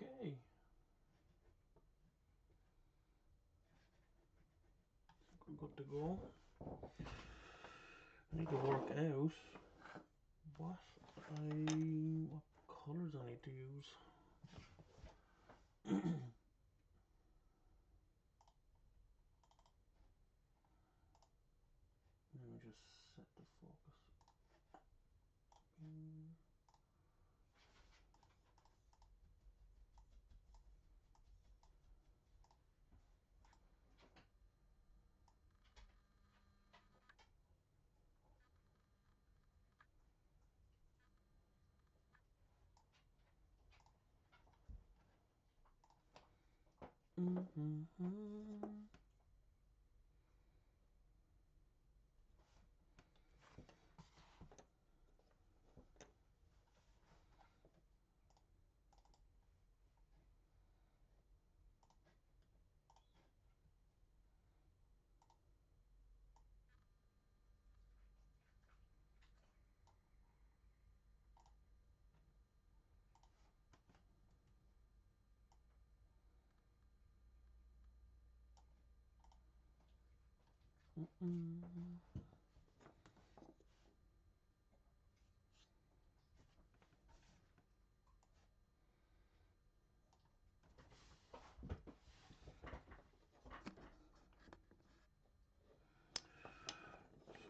Okay. We're good to go. I need to work out what colours I need to use. Let me just set the focus.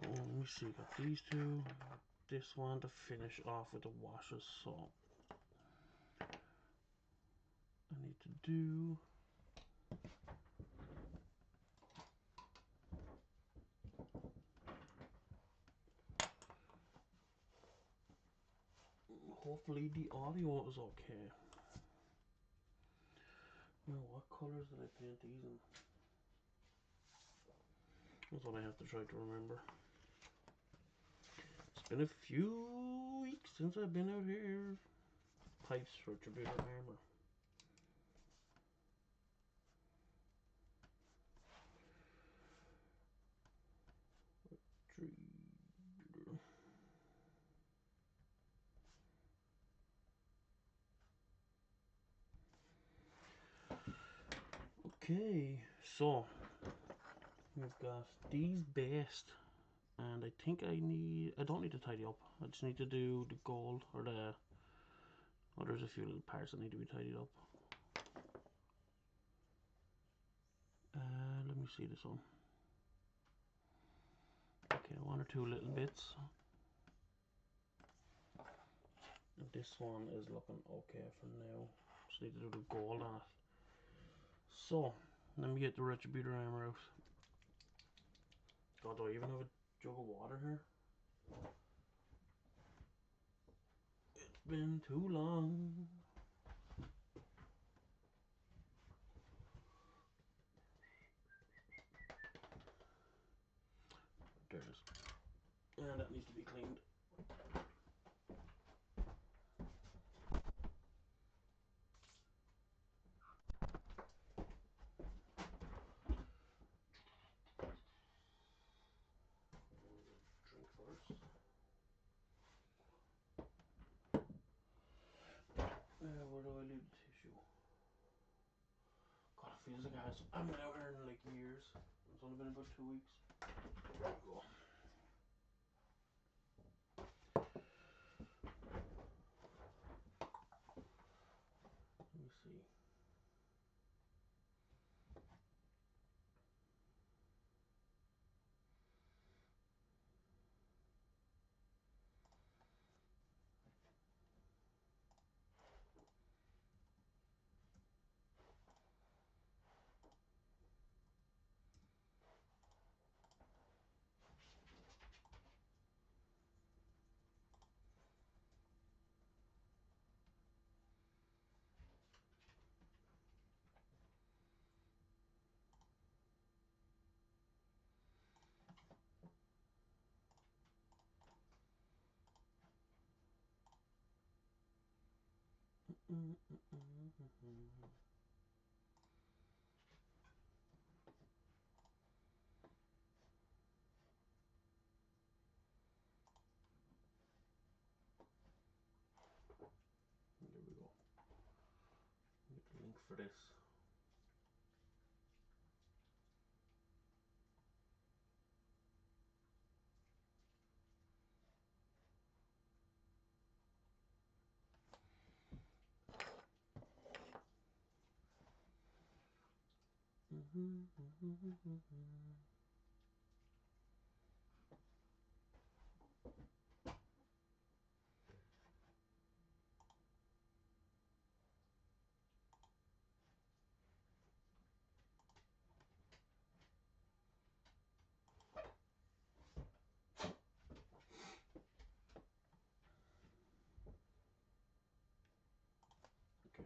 So let me see, got these two. This one to finish off with the washes, so I need to do hopefully the audio is okay. You know, what colors did I paint these in? That's what I have to try to remember. It's been a few weeks since I've been out here. Pipes for Retributor armor. Okay, so we've got these based, and I think I don't need to tidy up. I just need to do the gold or the. Oh, there's a few little parts that need to be tidied up. Let me see this one. Okay, one or two little bits. And this one is looking okay for now. Just need to do the gold on it. So, let me get the Retributor armor out. God, do I even have a jug of water here? It's been too long. There it is. And that needs to be cleaned. Drink first. Where do I leave the tissue? God, it feels like I haven't been out here in like years. It's only been about 2 weeks. There we go. Let me see. There we go. for this. Okay.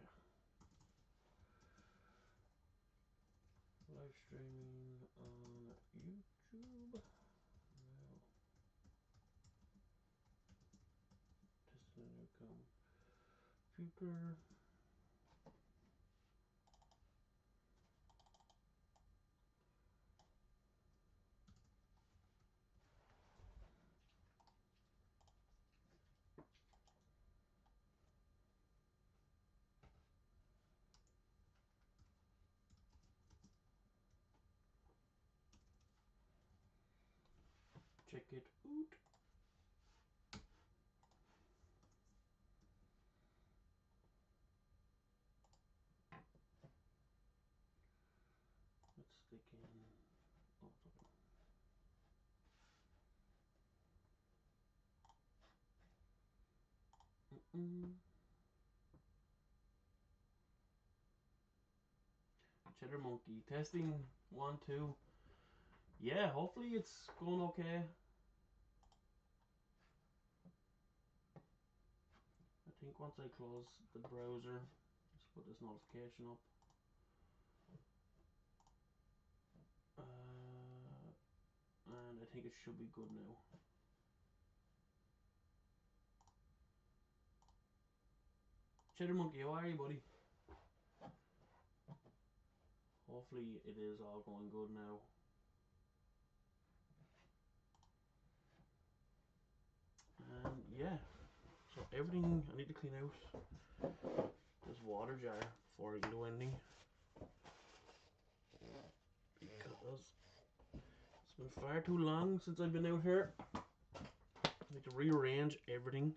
Live streaming on YouTube. Now, testing a new computer. Check it out. Let's stick in. Oh, Cheddar Monkey testing 1, 2. Yeah, hopefully it's going okay. I think once I close the browser, let's put this notification up. And I think it should be good now. Cheddar Monkey, how are you, buddy? Hopefully it is all going good now. And yeah, so everything I need to clean out this water jar before I can do anything. Because it's been far too long since I've been out here. I need to rearrange everything.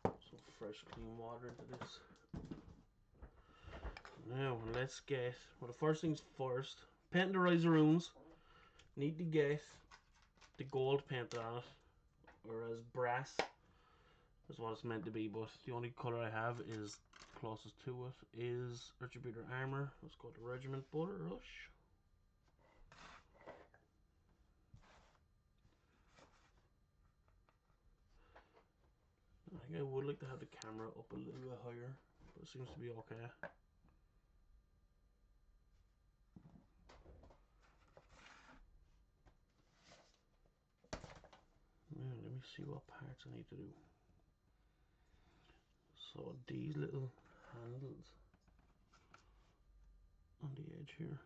Some fresh clean water into this. Now let's get, well, the first things first, paint the riser rooms. Need to get the gold paint on it, or as brass is what it's meant to be, but the only colour I have is closest to it is Retributor Armour. Let's go to Regiment Butter Rush. I think I would like to have the camera up a little bit higher, but it seems to be okay. Now, let me see what parts I need to do. So these little handles on the edge here.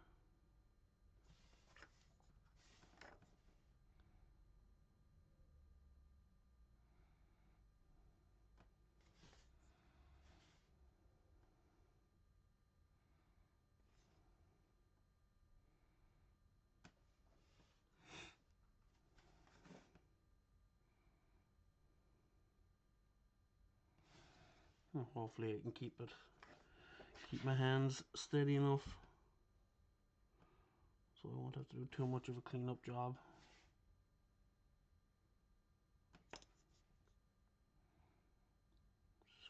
And hopefully I can keep my hands steady enough so I won't have to do too much of a cleanup job.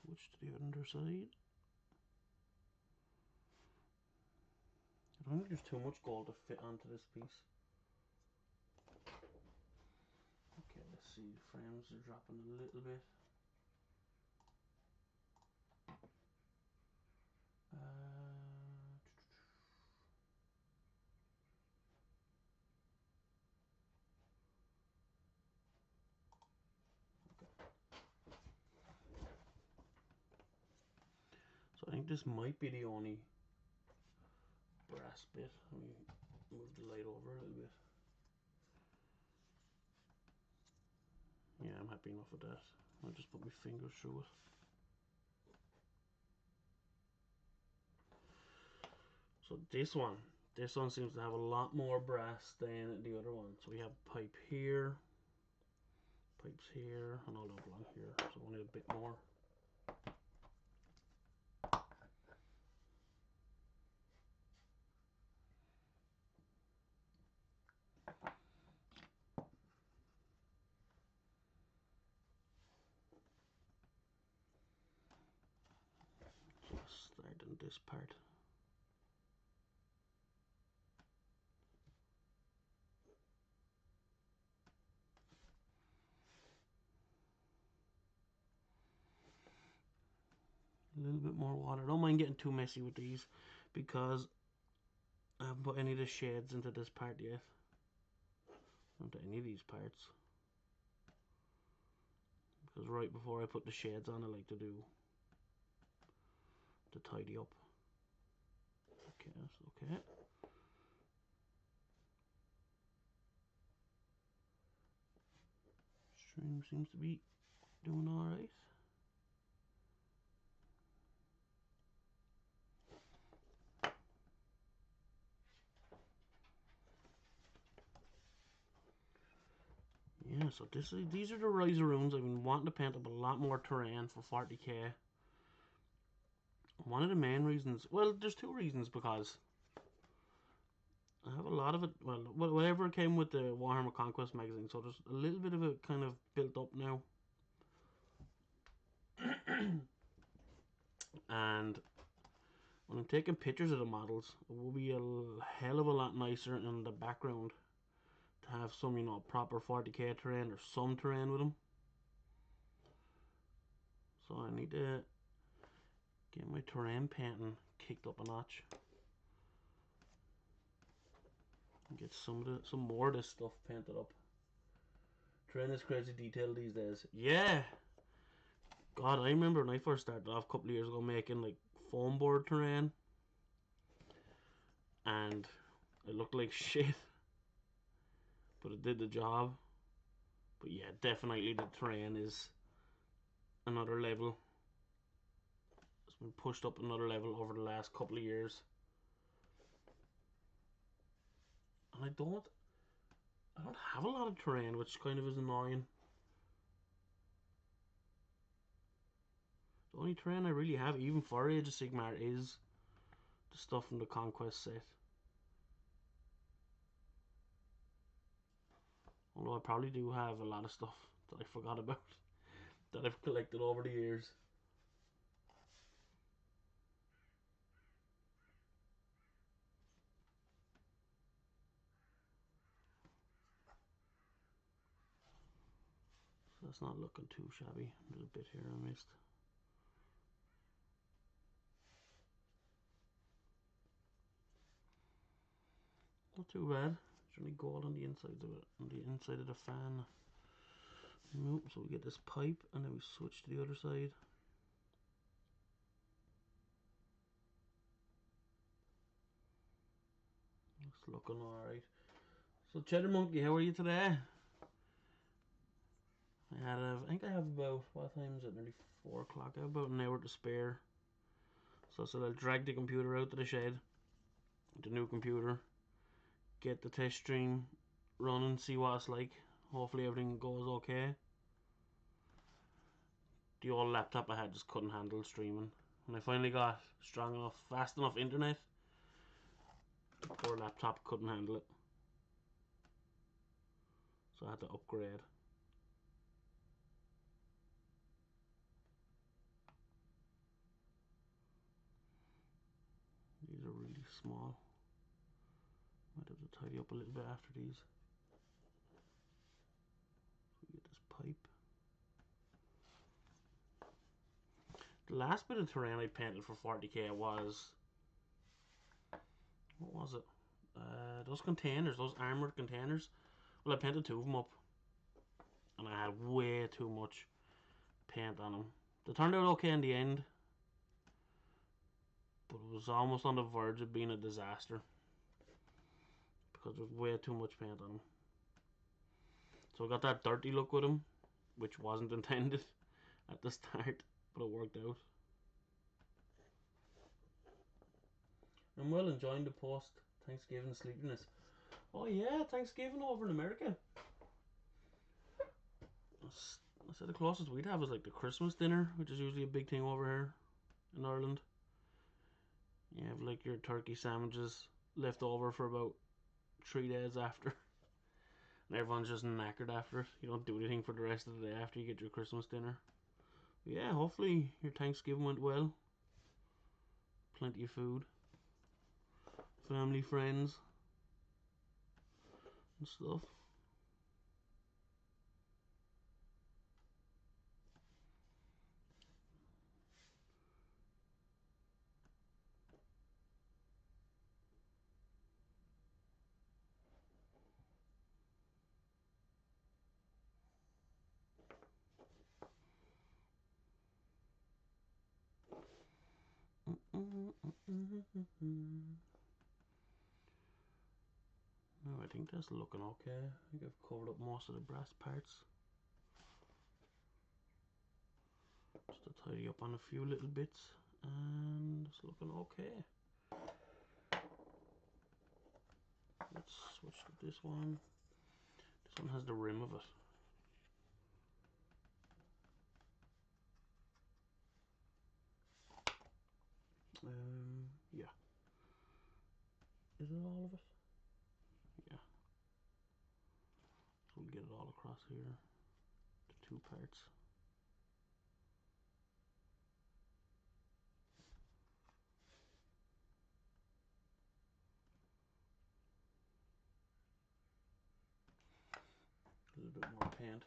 Switch to the underside. I don't think there's too much gold to fit onto this piece. Okay, let's see, the frames are dropping a little bit. So I think this might be the only brass bit. Let me move the light over a little bit. Yeah, I'm happy enough with that. I'll just put my fingers through it. So this one seems to have a lot more brass than the other one. So we have pipe here, pipes here, and all along here. So we need a bit more. So let's start in this part. A little bit more water. Don't mind getting too messy with these because I haven't put any of the shades into this part yet. Into any of these parts. Because right before I put the shades on, I like to tidy up. Okay, that's okay. Stream seems to be doing alright. Yeah, so these are the riser rooms. I've been wanting to paint up a lot more terrain for 40k. One of the main reasons, well, there's two reasons, because I have a lot of it, well, whatever came with the Warhammer Conquest magazine, so there's a little bit of it kind of built up now. And when I'm taking pictures of the models, it will be a hell of a lot nicer in the background to have some, you know, proper 40k terrain or some terrain with them. So I need to get my terrain painting kicked up a notch. Get some more of this stuff painted up. Terrain is crazy detailed these days. Yeah! God, I remember when I first started off a couple of years ago making like foam board terrain. And it looked like shit. But it did the job. But yeah, definitely the terrain is another level. It's been pushed up another level over the last couple of years. And I don't have a lot of terrain, which kind of is annoying. The only terrain I really have, even for Age of Sigmar, is the stuff from the Conquest set. Although I probably do have a lot of stuff that I forgot about that I've collected over the years. So that's not looking too shabby. There's a bit here I missed. Not too bad. There's only gold on the inside of it, on the inside of the fan. Nope, so we get this pipe and then we switch to the other side. It's looking alright. So Cheddar Monkey, how are you today? I think I have about, what time is it? Nearly 4 o'clock. I have about an hour to spare. So I'll drag the computer out to the shed, the new computer, get the test stream running, see what it's like. Hopefully everything goes okay. The old laptop I had just couldn't handle streaming. When I finally got strong enough, fast enough internet, the poor laptop couldn't handle it. So I had to upgrade. These are really small. Might have to tidy up a little bit after these. So we get this pipe. The last bit of terrain I painted for 40k was, what was it? Those containers, those armored containers. Well, I painted 2 of them up, and I had way too much paint on them. They turned out okay in the end, but it was almost on the verge of being a disaster because there was way too much paint on them. So I got that dirty look with them, which wasn't intended at the start, but it worked out. I'm well enjoying the post Thanksgiving sleepiness. Oh yeah, Thanksgiving over in America. I said the closest we'd have is like the Christmas dinner, which is usually a big thing over here in Ireland. You have like your turkey sandwiches left over for about 3 days after. And everyone's just knackered after it. You don't do anything for the rest of the day after you get your Christmas dinner. But yeah, hopefully your Thanksgiving went well. Plenty of food. Family, friends, and stuff. No, I think that's looking okay. I think I've covered up most of the brass parts. Just to tidy up on a few little bits, and it's looking okay. Let's switch to this one. This one has the rim of it. Yeah. Is it all of it? Yeah. So we'll get it all across here. The two parts. A little bit more paint.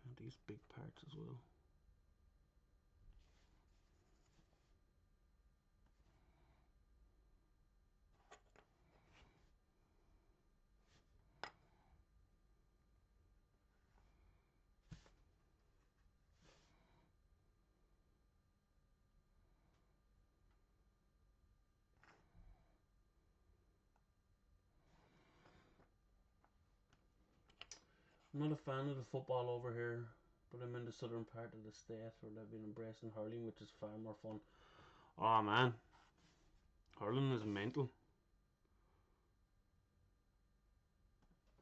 Paint these big parts as well. I'm not a fan of the football over here, but I'm in the southern part of the state where they've been embracing hurling, which is far more fun. Oh man, hurling is mental.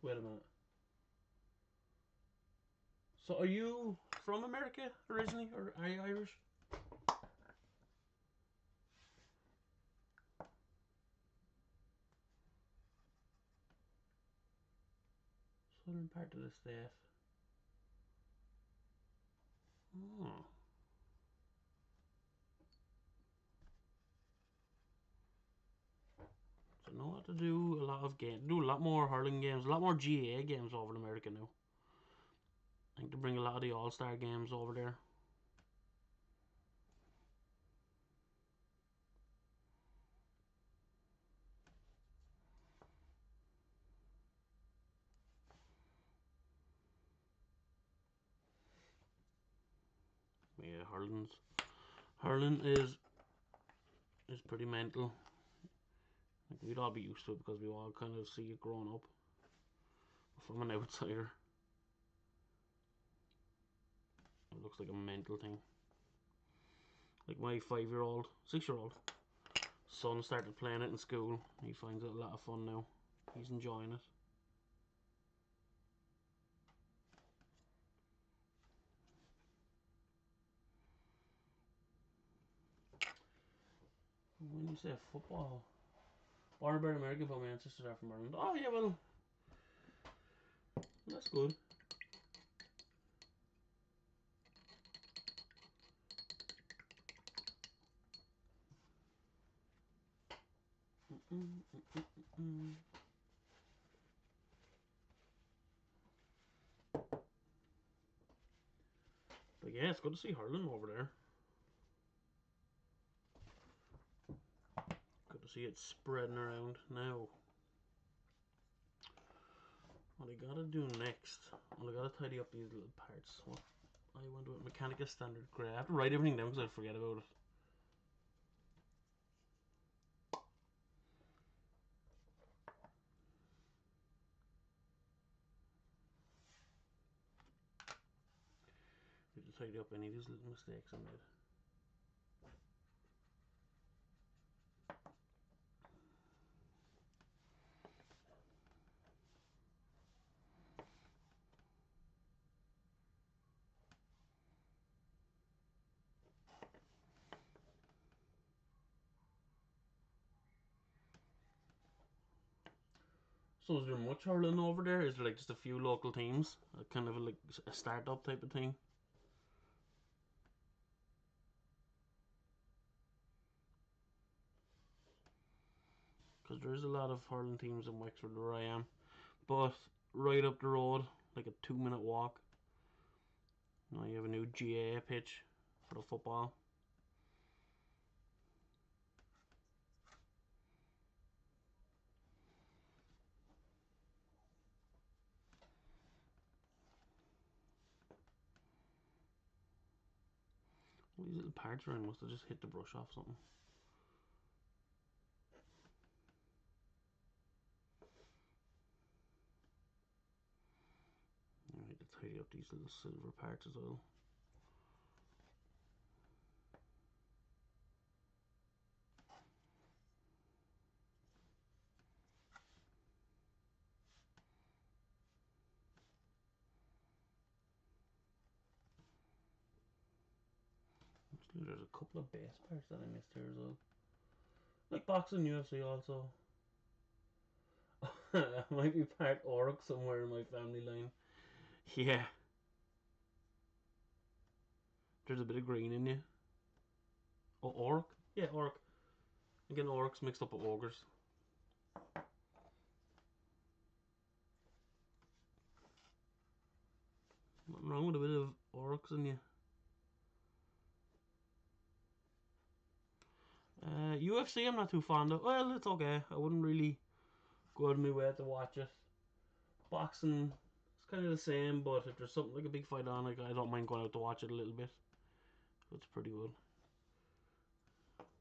Wait a minute. So are you from America originally, or are you Irish? Southern part of the state. Oh. So know what to do a lot of games, do a lot more hurling games, a lot more GAA games over in America now. I think to bring a lot of the All-Star games over there. Yeah, hurling is pretty mental. Like, we'd all be used to it because we all kind of see it growing up. From an outsider, it looks like a mental thing. Like my 5-year-old, 6-year-old son started playing it in school. He finds it a lot of fun now. He's enjoying it. When you say football, born about America, but my ancestors are from Ireland. Oh yeah, well, that's good. But yeah, it's good to see hurling over there. Good to see it spreading around now. What I gotta do next, well, I gotta tidy up these little parts. What I went with Mechanica Standard Grey. I have to write everything down because I forget about it. I have to tidy up any of these little mistakes I made. So is there much hurling over there? Is there like just a few local teams? Kind of like a start-up type of thing? Because there is a lot of hurling teams in Wexford where I am. But right up the road, like a 2-minute walk, now you have a new GA pitch for the football. All these little parts around must have just hit the brush off something. I need to tidy up these little silver parts as well. Actually, there's a couple of base parts that I missed here as well. Like boxing, UFC also. Might be part Orc somewhere in my family line. Yeah. There's a bit of green in you. Oh, Orc? Yeah, Orc. I'm getting Orcs mixed up with Ogres. Nothing wrong with a bit of Orcs in you. UFC I'm not too fond of. Well, it's okay. I wouldn't really go out of my way to watch it. Boxing, it's kind of the same, but if there's something like a big fight on, like I don't mind going out to watch it a little bit. It's pretty good.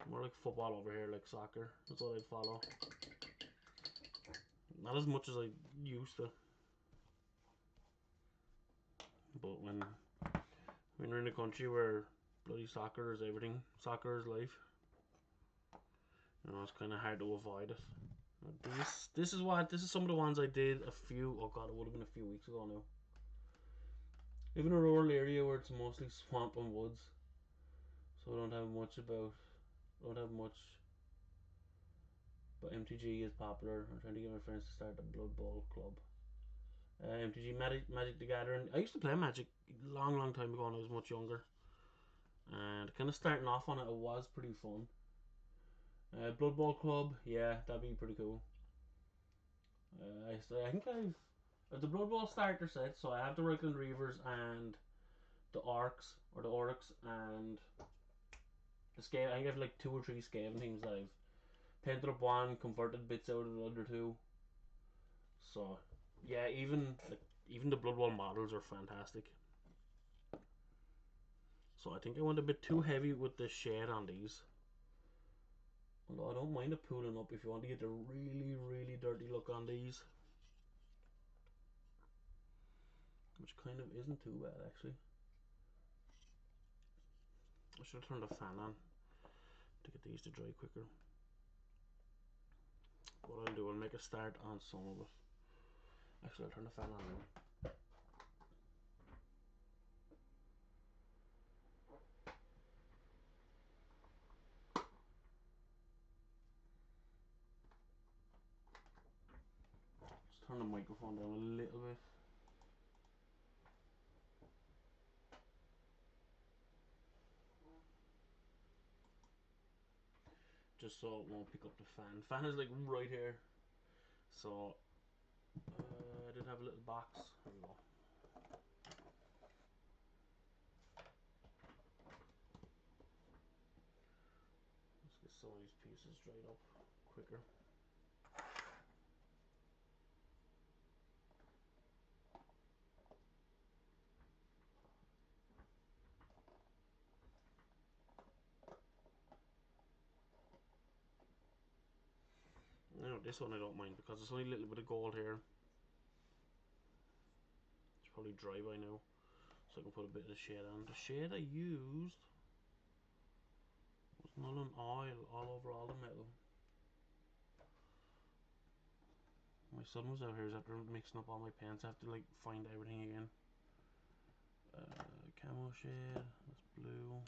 More like football over here, like soccer. That's what I'd follow. Not as much as I used to. But when you're in a country where bloody soccer is everything, soccer is life, you know, it's kind of hard to avoid it. This is some of the ones I did a few, oh god, it would have been a few weeks ago now. Live in a rural area where it's mostly swamp and woods, so I don't have much. But MTG is popular. I'm trying to get my friends to start a Blood Bowl club. MTG Magic the Gathering. I used to play Magic long time ago when I was much younger, and kind of starting off on it, it was pretty fun. Blood Bowl Club, yeah, that'd be pretty cool. I think I've the Blood Bowl starter set, so I have the Reichland Reavers and the Orcs, or the Orcs, and the Skaven. I think I have like 2 or 3 Skaven teams that I've painted up one, converted bits out of the other two. So yeah, even the Blood Bowl models are fantastic. So I think I went a bit too heavy with the shade on these. Although I don't mind it pooling up if you want to get a really dirty look on these. Which kind of isn't too bad actually. I should have turned the fan on to get these to dry quicker. What I'll do, I'll make a start on some of it. Actually, I'll turn the fan on now. Just turn the microphone down a little bit. Just so it won't pick up the fan. Fan is like right here. So I did have a little box. There we go. some of these pieces dried up quicker. Now this one I don't mind because it's only a little bit of gold here. It's probably dry by now, so I can put a bit of the shade on. The shade I used was Nuln Oil all over all the metal. My son was out here after mixing up all my paints. I have to like find everything again. Camo shade, that's blue.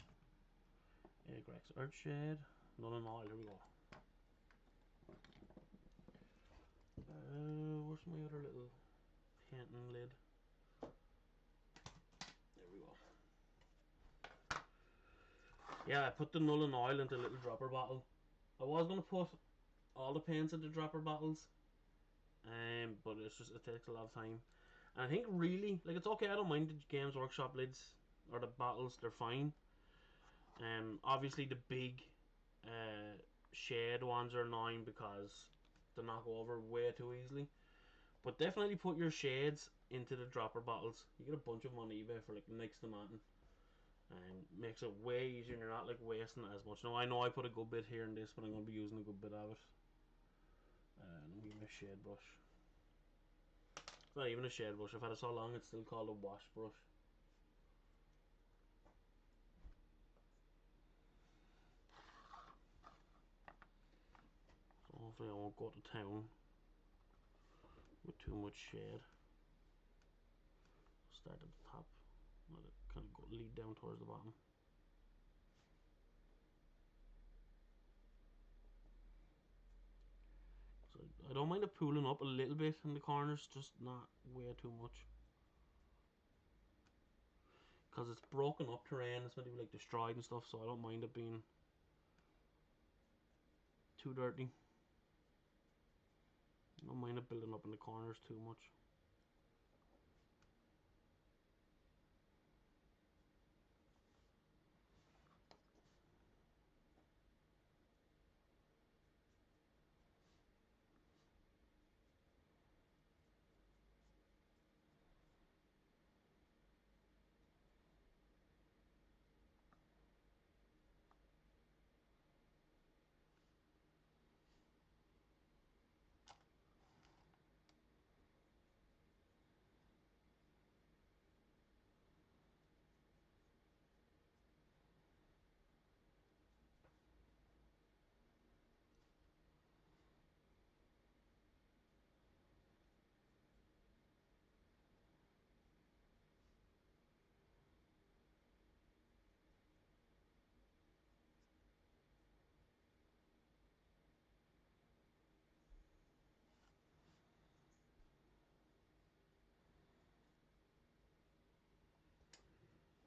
Agrax Earth shade, Nuln Oil, here we go. Where's my other little painting lid? There we go. Yeah, I put the Nuln Oil into a little dropper bottle. I was gonna put all the paints into dropper bottles, but it's just, it takes a lot of time. And I think really, like, it's okay, I don't mind the Games Workshop lids or the bottles, they're fine. Obviously the big shade ones are annoying because they knock over way too easily. But definitely put your shades into the dropper bottles. You get a bunch of them on eBay for like next to nothing, and makes it way easier. And you're not like wasting it as much. Now I know I put a good bit here in this, but I'm going to be using a good bit of it. Let me give me a shade brush. It's not even a shade brush. I've had it so long it's still called a wash brush. So hopefully I won't go to town with too much shade. Start at the top, let it kind of go lead down towards the bottom. So I don't mind it pooling up a little bit in the corners, just not way too much. Because it's broken up terrain, it's maybe like destroyed and stuff, so I don't mind it being too dirty. I don't mind it building up in the corners too much.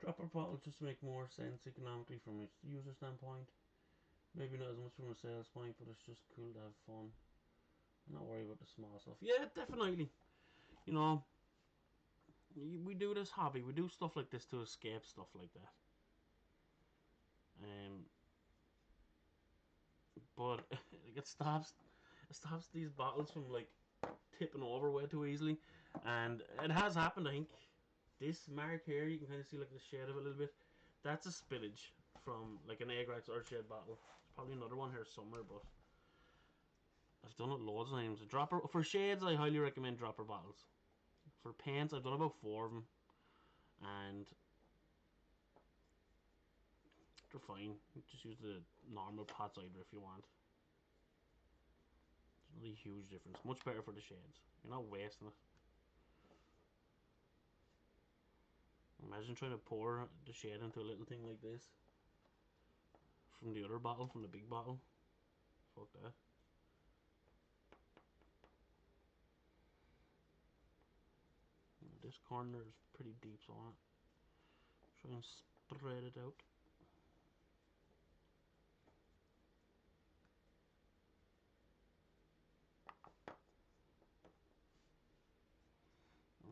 Dropper bottles just make more sense economically from a user standpoint. Maybe not as much from a sales point, but it's just cool to have fun. I'm not worried about the small stuff. Yeah, definitely. You know, we do this hobby. We do stuff like this to escape stuff like that. But it stops these bottles from like tipping over way too easily, and it has happened. I think this mark here, you can kind of see like the shade of it a little bit. That's a spillage from like an Agrax Earthshade bottle. There's probably another one here somewhere, but I've done it loads of times. A dropper for shades, I highly recommend dropper bottles. For paints, I've done about 4 of them, and they're fine. You just use the normal pot cider if you want. It's not a huge difference. Much better for the shades. You're not wasting it. Imagine trying to pour the shade into a little thing like this from the other bottle, from the big bottle. Fuck that. This corner is pretty deep, so I want to try and spread it out.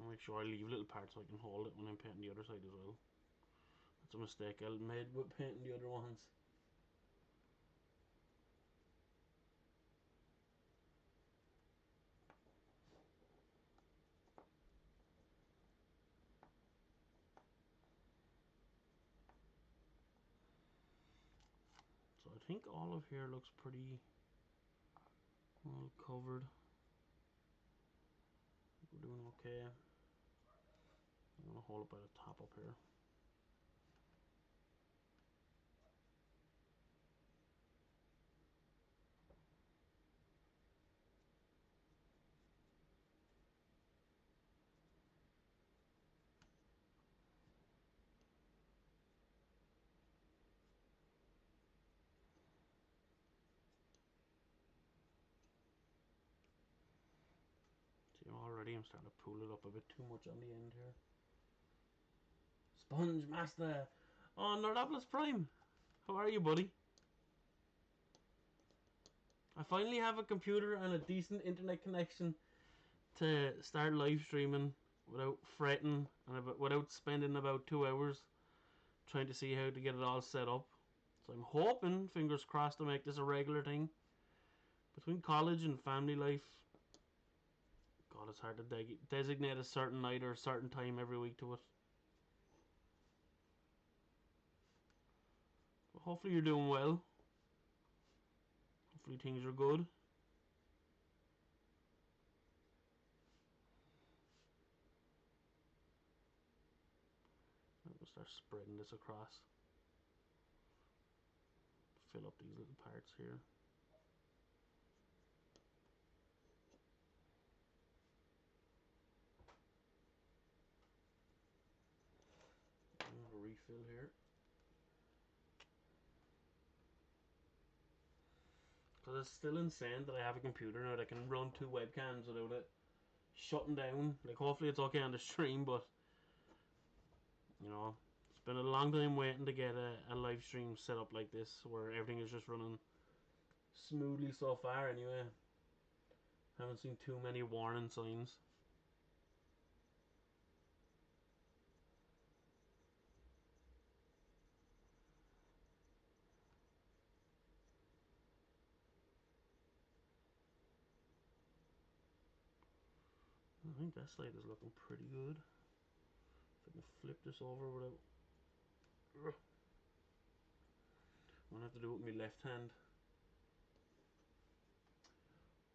I'll make sure I leave little parts so I can hold it when I'm painting the other side as well. That's a mistake I made with painting the other ones. think all of here looks pretty well covered. We're doing okay. I'm gonna hold it by the top up here. See, already I'm starting to pull it up a bit too much on the end here. Sponge Master! Oh, Nordopolis Prime! How are you, buddy? I finally have a computer and a decent internet connection to start live streaming without fretting and without spending about 2 hours trying to see how to get it all set up. So I'm hoping, fingers crossed, to make this a regular thing. Between college and family life, God, it's hard to designate a certain night or a certain time every week to it. But hopefully you're doing well. Hopefully things are good. I'm going to start spreading this across. Fill up these little parts here. I'm going to refill here. Because it's still insane that I have a computer now that can run 2 webcams without it shutting down. Like, hopefully it's okay on the stream, but you know, it's been a long time waiting to get a live stream set up like this where everything is just running smoothly so far anyway. Haven't seen too many warning signs. I think that slide is looking pretty good. If I can flip this over without... I'm going to have to do it with my left hand.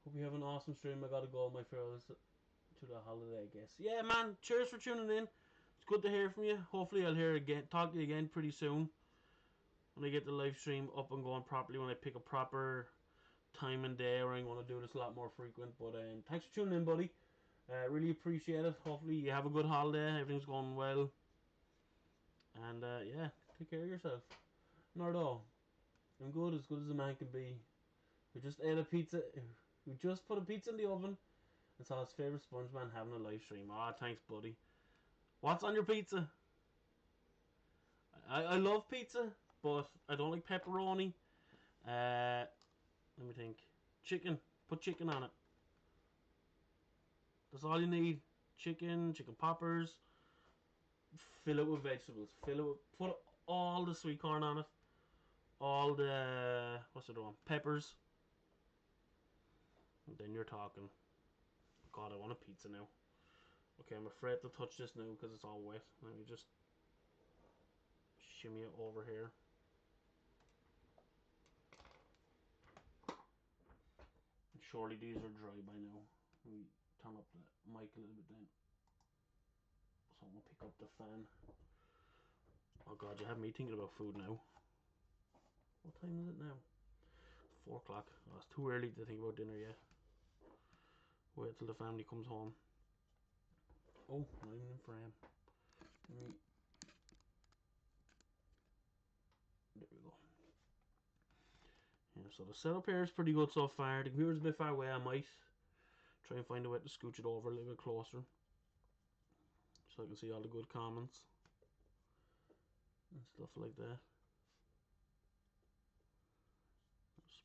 Hope you have an awesome stream. I gotta go, my fellas, to the holiday, I guess. Yeah, man, cheers for tuning in. It's good to hear from you. Hopefully I'll talk to you again pretty soon. When I get the live stream up and going properly, when I pick a proper time and day where I'm going to do this a lot more frequent. But thanks for tuning in, buddy. Really appreciate it. Hopefully you have a good holiday. Everything's going well. And yeah, take care of yourself. Nardo, I'm good as a man can be. We just ate a pizza. We just put a pizza in the oven and saw his favorite sponge man having a live stream. Ah, thanks, buddy. What's on your pizza? I love pizza, but I don't like pepperoni. Let me think. Chicken. Put chicken on it. That's all you need. Chicken poppers. Fill it with vegetables. Put all the sweet corn on it. All the, what's it on? Peppers. And then you're talking. God, I want a pizza now. Okay, I'm afraid to touch this now because it's all wet. Let me just shimmy it over here. Surely these are dry by now. Let me turn up the mic a little bit then. So I'm gonna pick up the fan. Oh God, you have me thinking about food now. What time is it now? 4 o'clock. Oh, it's too early to think about dinner yet. Wait till the family comes home. Oh, not even in frame. There we go. Yeah, so the setup here is pretty good so far. The computer's a bit far away. I might try and find a way to scooch it over a little bit closer so I can see all the good comments and stuff like that.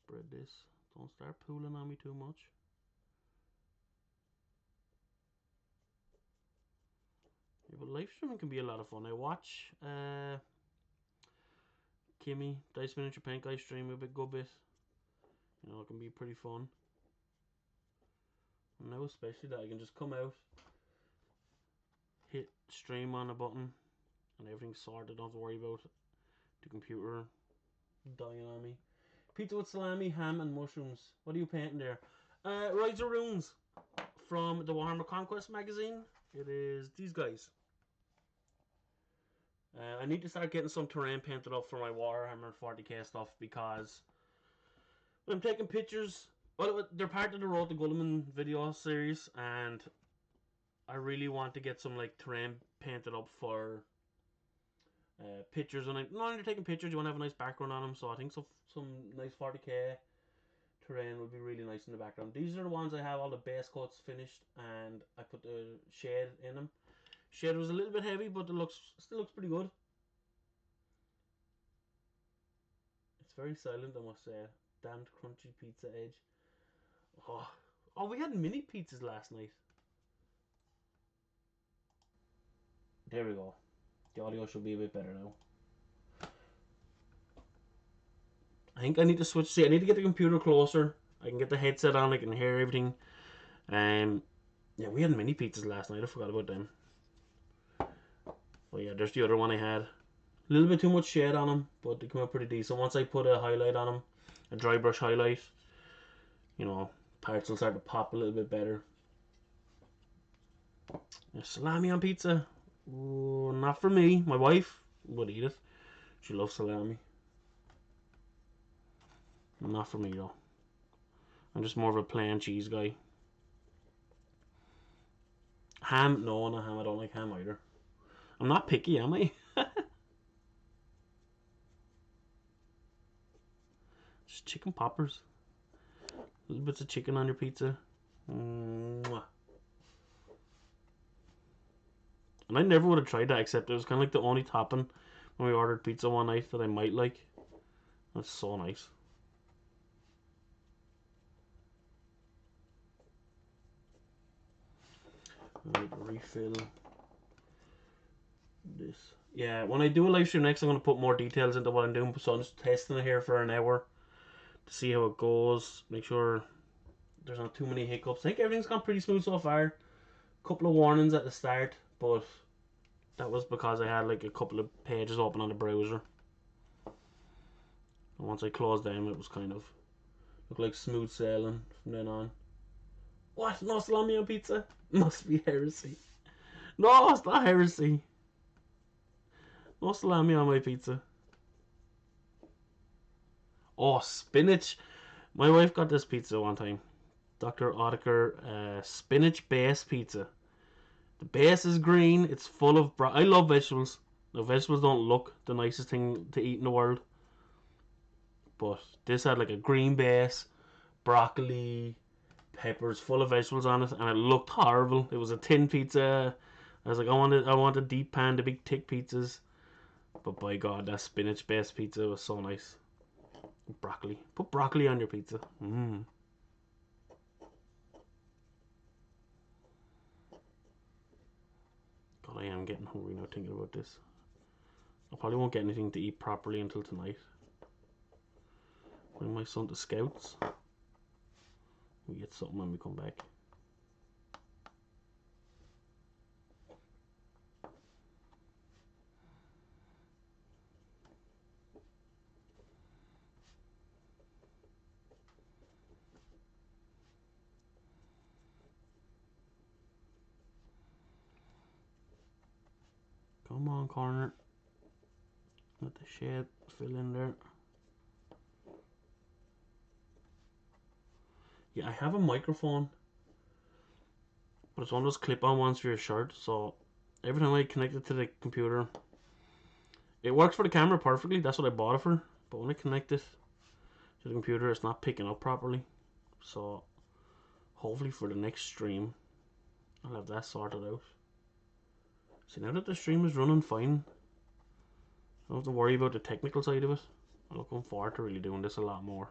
Spread this. Don't start pooling on me too much. Yeah, but live streaming can be a lot of fun. I watch Kimmy, Dice Miniature Paint Guy stream a good bit. You know, it can be pretty fun. And now especially that I can just come out, hit stream on a button, and everything's sorted. Don't have to worry about the computer dying on me. Pizza with salami, ham, and mushrooms. What are you painting there? Rides of Runes from the Warhammer Conquest magazine. It is these guys. I need to start getting some terrain painted up for my Warhammer 40k stuff because when I'm taking pictures, well, they're part of the Road to Gulliman video series, and I really want to get some like terrain painted up for pictures. And not only taking pictures, you want to have a nice background on them. So I think some nice 40k terrain would be really nice in the background. These are the ones I have all the base coats finished, and I put the shade in them. Shade was a little bit heavy, but it still looks pretty good. It's very silent, I must say. Damned crunchy pizza edge. Oh, we had mini pizzas last night. There we go. The audio should be a bit better now. I think I need to switch. See, I need to get the computer closer. I can get the headset on. I can hear everything. Yeah, we had mini pizzas last night. I forgot about them. Oh yeah, there's the other one I had. A little bit too much shade on them, but they come out pretty decent. Once I put a highlight on them, a dry brush highlight, you know, parts will start to pop a little bit better. Salami on pizza? Ooh, not for me. My wife would eat it. She loves salami. Not for me though. I'm just more of a plain cheese guy. Ham? No, not ham. I don't like ham either. I'm not picky, am I? Just chicken poppers. Little bits of chicken on your pizza. Mwah. And I never would have tried that, except it was kind of like the only topping when we ordered pizza one night that I might like. That's so nice. Right, refill this. Yeah, when I do a live stream next, I'm going to put more details into what I'm doing. So I'm just testing it here for an hour to see how it goes. Make sure there's not too many hiccups. I think everything's gone pretty smooth so far. A couple of warnings at the start, but that was because I had like a couple of pages open on the browser. And once I closed them, it was kind of looked like smooth sailing from then on. What? No salami on pizza? Must be heresy. No, it's not heresy. No salami on my pizza. Oh, spinach. My wife got this pizza one time. Dr. Oetker spinach base pizza. The base is green. It's full of I love vegetables. Now, vegetables don't look the nicest thing to eat in the world. But this had like a green base, broccoli, peppers, full of vegetables on it, and it looked horrible. It was a tin pizza. I was like, I want a deep pan, the big thick pizzas. But by God, that spinach based pizza was so nice. Broccoli. Put broccoli on your pizza. Mmm. God, I am getting hungry now thinking about this. I probably won't get anything to eat properly until tonight. Bring my son to Scouts. We get something when we come back. Come on, corner. Let the shade fill in there. Yeah, I have a microphone, but it's one of those clip-on ones for your shirt. So every time I connect it to the computer, it works for the camera perfectly. That's what I bought it for. But when I connect it to the computer, it's not picking up properly. So hopefully for the next stream, I'll have that sorted out. See, now that the stream is running fine, I don't have to worry about the technical side of it. I'm looking forward to really doing this a lot more.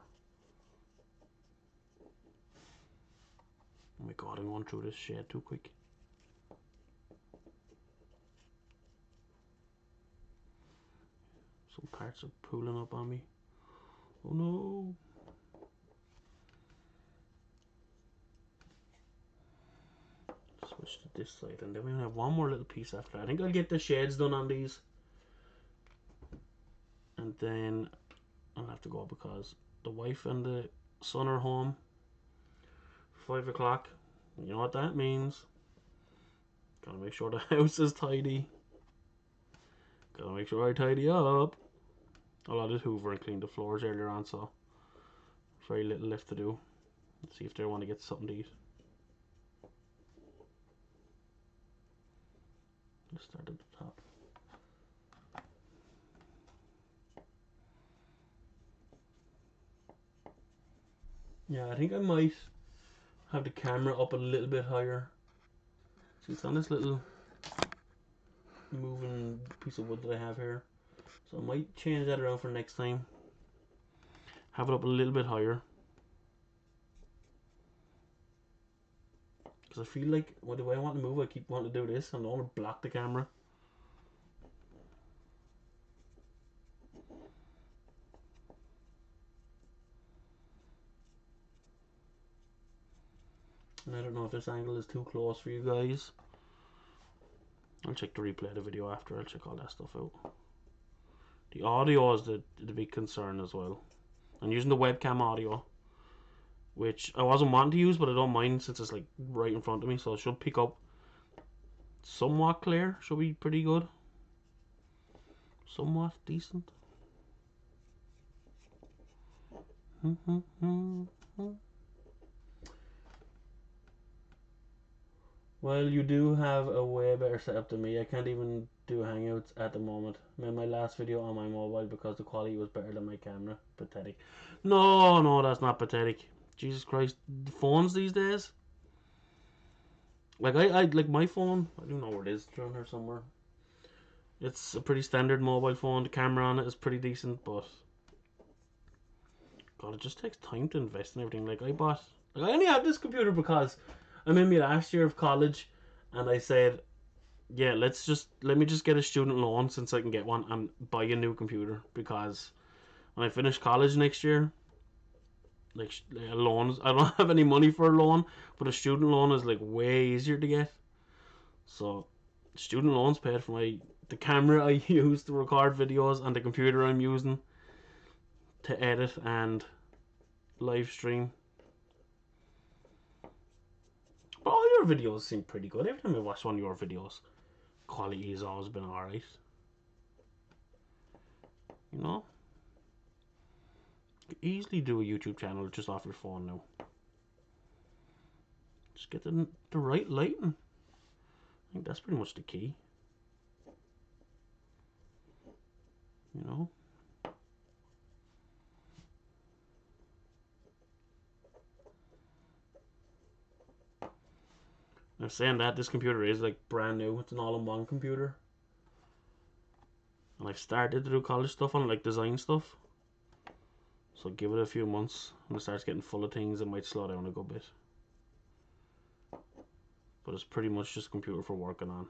Oh my God, I'm going through this shade too quick. Some parts are pulling up on me. Oh no. Switch to this side, and then we have one more little piece after that. I think I'll get the shades done on these, and then I'll have to go because The wife and the son are home. 5 o'clock. You know what that means. Gotta make sure the house is tidy. Gotta make sure I tidy up. Well, I did hoover and clean the floors earlier on, so very little left to do. Let's see if they want to get something to eat. Let's start at the top. Yeah, I think I might have the camera up a little bit higher. See, it's on this little moving piece of wood that I have here. So I might change that around for next time. Have it up a little bit higher. Because I feel like the way I want to move, I keep wanting to do this and I don't want to block the camera. And I don't know if this angle is too close for you guys. I'll check the replay of the video after. I'll check all that stuff out. The audio is the big concern as well. I'm using the webcam audio, which I wasn't wanting to use, but I don't mind since it's like right in front of me, so it should pick up somewhat clear. Should be pretty good. Somewhat decent. Well, you do have a way better setup than me. I can't even do hangouts at the moment. I made my last video on my mobile because the quality was better than my camera. Pathetic. No, that's not pathetic. Jesus Christ, the phones these days. Like I like my phone. I don't know where it is. It's around here somewhere. It's a pretty standard mobile phone. The camera on it is pretty decent, but God, it just takes time to invest in everything. Like I only have this computer because I'm in my last year of college, and I said, yeah, let me just get a student loan since I can get one and buy a new computer, because when I finish college next year, like loans, I don't have any money for a loan, but a student loan is like way easier to get. So student loans paid for the camera I use to record videos and the computer I'm using to edit and live stream. But all your videos seem pretty good. Every time I watch one of your videos, quality has always been alright. You know? You can easily do a YouTube channel just off your phone now. Just get the right lighting. I think that's pretty much the key. You know? Now saying that, this computer is like brand new. It's an all-in-one computer. And I've started to do college stuff on it, like design stuff. So give it a few months. When it starts getting full of things, it might slow down a good bit. But it's pretty much just a computer for working on.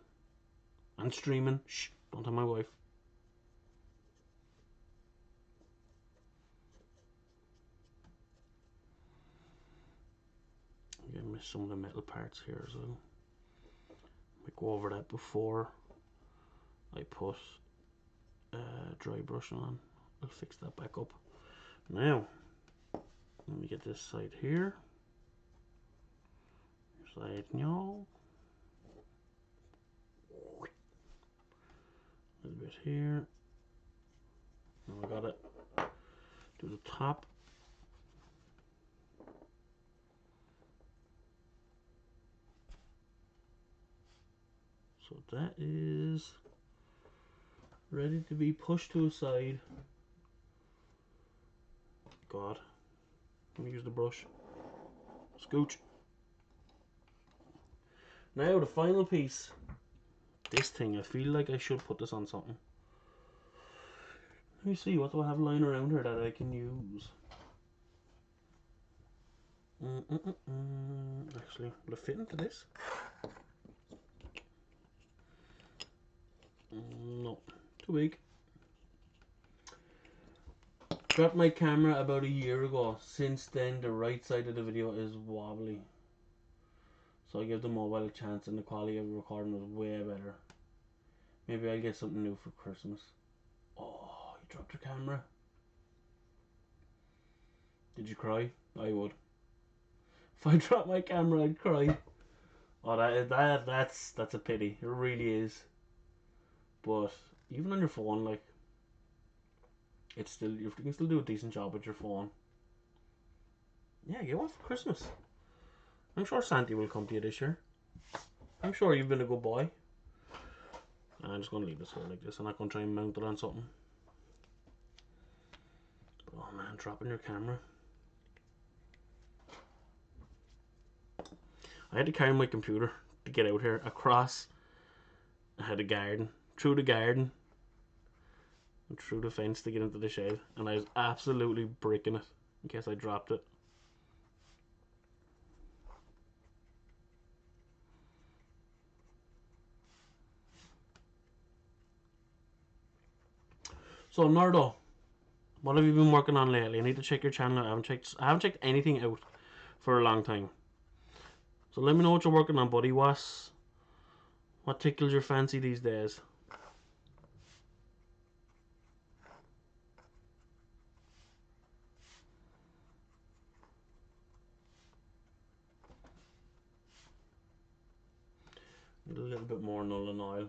And streaming. Shh, don't tell my wife. I'm gonna miss some of the metal parts here as well. I go over that before I put dry brush on. I'll fix that back up. Now, let me get this side here. Side no. A little bit here. Now I got it. Do the top. So that is ready to be pushed to the side. God. Let me use the brush. Scooch. Now the final piece. This thing, I feel like I should put this on something. Let me see, what do I have lying around here that I can use? Actually, will it fit into this? No, too big. Got my camera about a year ago. Since then, the right side of the video is wobbly. So I give the mobile a chance and the quality of the recording was way better. Maybe I'll get something new for Christmas. Oh, you dropped your camera. Did you cry? I would. If I dropped my camera, I'd cry. Oh, that's a pity. It really is. But even on your phone, like, it's still, you can still do a decent job with your phone. Yeah, get one for Christmas. I'm sure Santa will come to you this year. I'm sure you've been a good boy. I'm just gonna leave this here like this. I'm not gonna try and mount it on something. But, oh man, dropping your camera. I had to carry my computer to get out here across. I had a garden, through the garden, and through the fence to get into the shed, and I was absolutely breaking it in case I dropped it. So Nardo, what have you been working on lately? I need to check your channel. I haven't checked anything out for a long time. So let me know what you're working on, buddy. What tickles your fancy these days? A little bit more null and oil.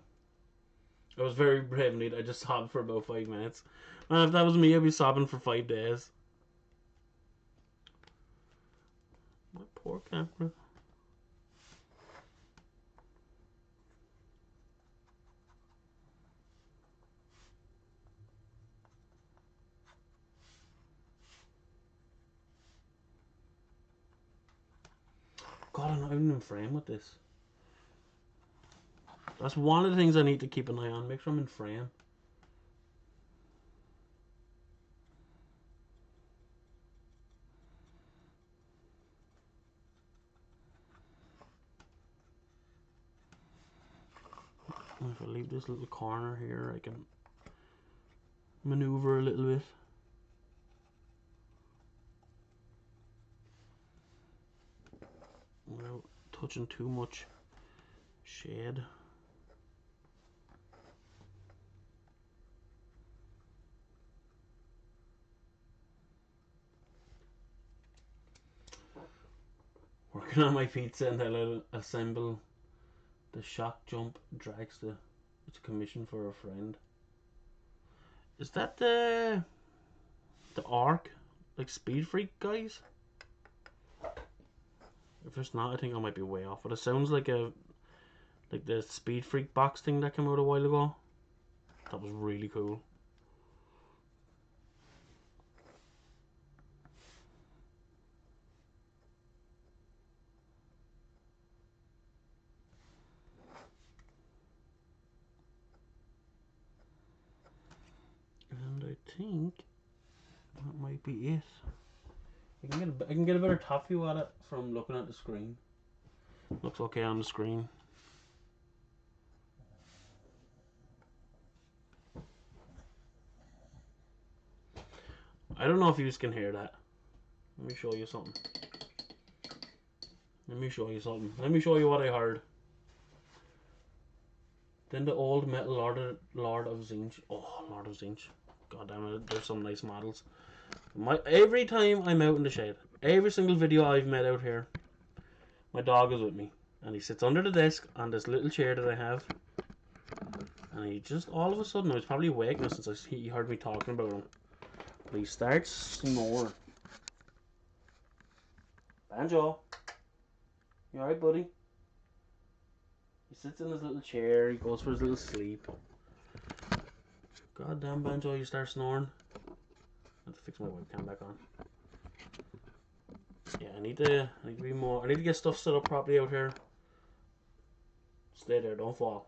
I was very brave indeed. I just sobbed for about 5 minutes. Man, if that was me, I'd be sobbing for 5 days. My poor camera. God, I'm not even in frame with this. That's one of the things I need to keep an eye on. Make sure I'm in frame. If I leave this little corner here, I can maneuver a little bit. Without touching too much shade. Working on my pizza, and I'll assemble the shock jump dragster. It's a commission for a friend. Is that the Arc, like Speed Freak guys? If it's not, I think I might be way off. But it sounds like the Speed Freak box thing that came out a while ago. That was really cool. And I think that might be it. I can get a better top view at it from looking at the screen. Looks okay on the screen. I don't know if you can hear that. Let me show you something. Let me show you something. Let me show you what I heard. Then the old metal Lord of Zinch. Oh, Lord of Zinch. God damn it, there's some nice models. Every time I'm out in the shade, every single video I've made out here, my dog is with me. And he sits under the desk on this little chair that I have. And he just, all of a sudden, I was probably awake now since he heard me talking about him. But he starts snoring. Banjo, you alright, buddy? He sits in his little chair, he goes for his little sleep. God damn, Banjo, you start snoring. I have to fix my webcam back on. Yeah, I need to be more. I need to get stuff set up properly out here. Stay there, don't fall.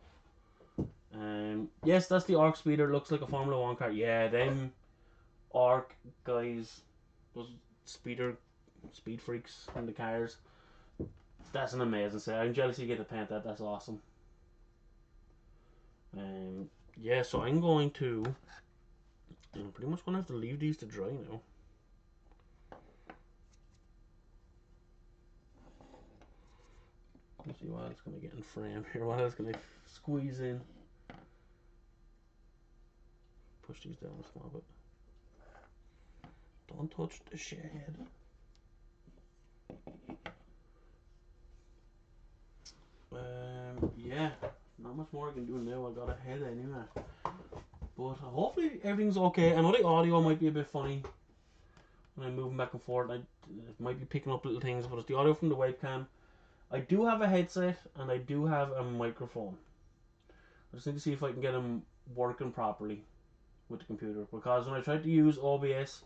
Yes, that's the Arc Speeder. Looks like a Formula 1 car. Yeah, them Arc guys, those speed freaks in the cars. That's an amazing set. I'm jealous you get to paint that. That's awesome. Yeah, so I'm pretty much gonna have to leave these to dry now. Let's see what else can I get in frame here. What else can I squeeze in? Push these down a small bit. Don't touch the shed. Yeah, not much more I can do now. I got a head anyway. But hopefully everything's okay. I know the audio might be a bit funny when I'm moving back and forth. It might be picking up little things, but it's the audio from the webcam. I do have a headset and I do have a microphone. I just need to see if I can get them working properly with the computer, because when I tried to use OBS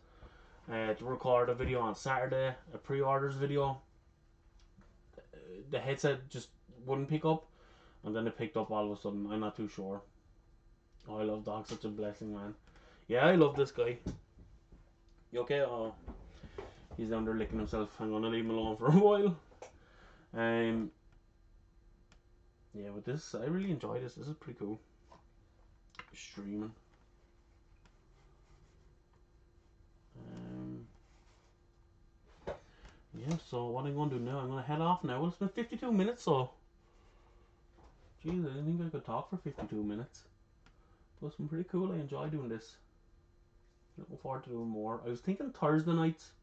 to record a video on Saturday, a pre-orders video, the headset just wouldn't pick up, and then it picked up all of a sudden. I'm not too sure. Oh, I love dogs, such a blessing, man. Yeah, I love this guy. You okay? Oh, he's down there licking himself. I'm gonna leave him alone for a while. Yeah, but this, I really enjoy this. This is pretty cool. Streaming. Yeah, so what I'm gonna do now, I'm gonna head off now. Well, it's been 52 minutes, so. Jeez, I didn't think I could talk for 52 minutes. But it's been pretty cool. I enjoy doing this. Looking forward to doing more. I was thinking Thursday nights.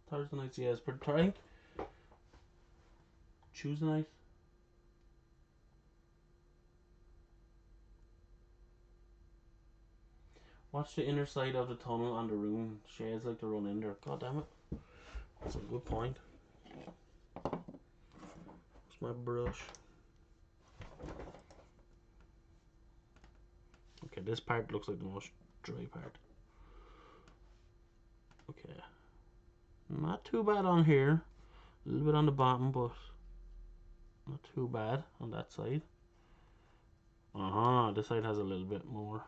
Thursday nights, yes. But I think Tuesday night. Watch the inner side of the tunnel on the room. Shades like to run in there. God damn it. That's a good point. It's my brush. Okay, this part looks like the most dry part. Okay. Not too bad on here. A little bit on the bottom, but not too bad on that side. This side has a little bit more.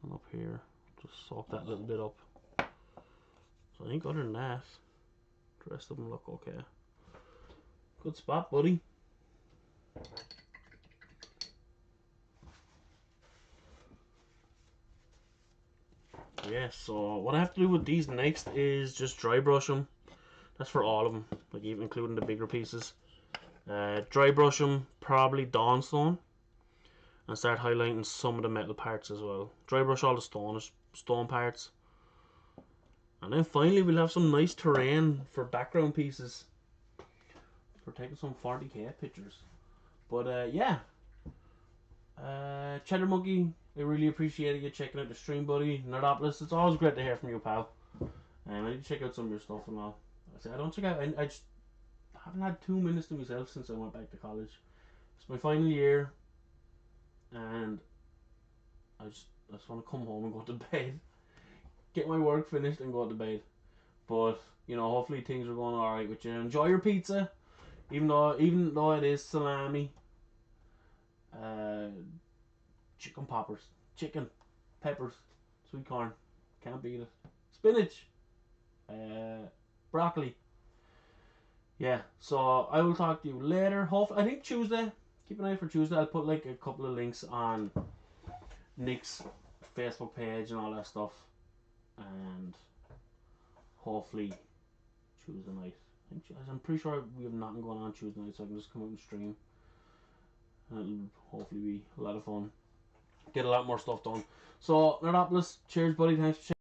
And up here, just soak that little bit up. So I think other than that, the rest of them look okay. Good spot, buddy. Yeah, so what I have to do with these next is just dry brush them. That's for all of them, like even including the bigger pieces. Dry brush them, probably Dawnstone, and start highlighting some of the metal parts as well. Dry brush all the stone parts. And then finally we'll have some nice terrain for background pieces. For taking some 40k pictures. But yeah. Cheddar Monkey, I really appreciated you checking out the stream, buddy. Nerdopolis, it's always great to hear from you, pal. I need to check out some of your stuff and all. I don't check out, I just haven't had 2 minutes to myself since I went back to college. It's my final year, and I just want to come home and go to bed. Get my work finished and go to bed. But, you know, hopefully things are going alright with you. Enjoy your pizza, even though it is salami. Chicken poppers, chicken, peppers, sweet corn, can't beat it. Spinach, broccoli. Yeah, so I will talk to you later. Hopefully, I think Tuesday. Keep an eye for Tuesday. I'll put like a couple of links on Nick's Facebook page and all that stuff, and hopefully Tuesday night. I'm pretty sure we have nothing going on Tuesday night, so I can just come out and stream. And it'll hopefully be a lot of fun. Get a lot more stuff done. So, Nerdopolis, cheers, buddy. Thanks for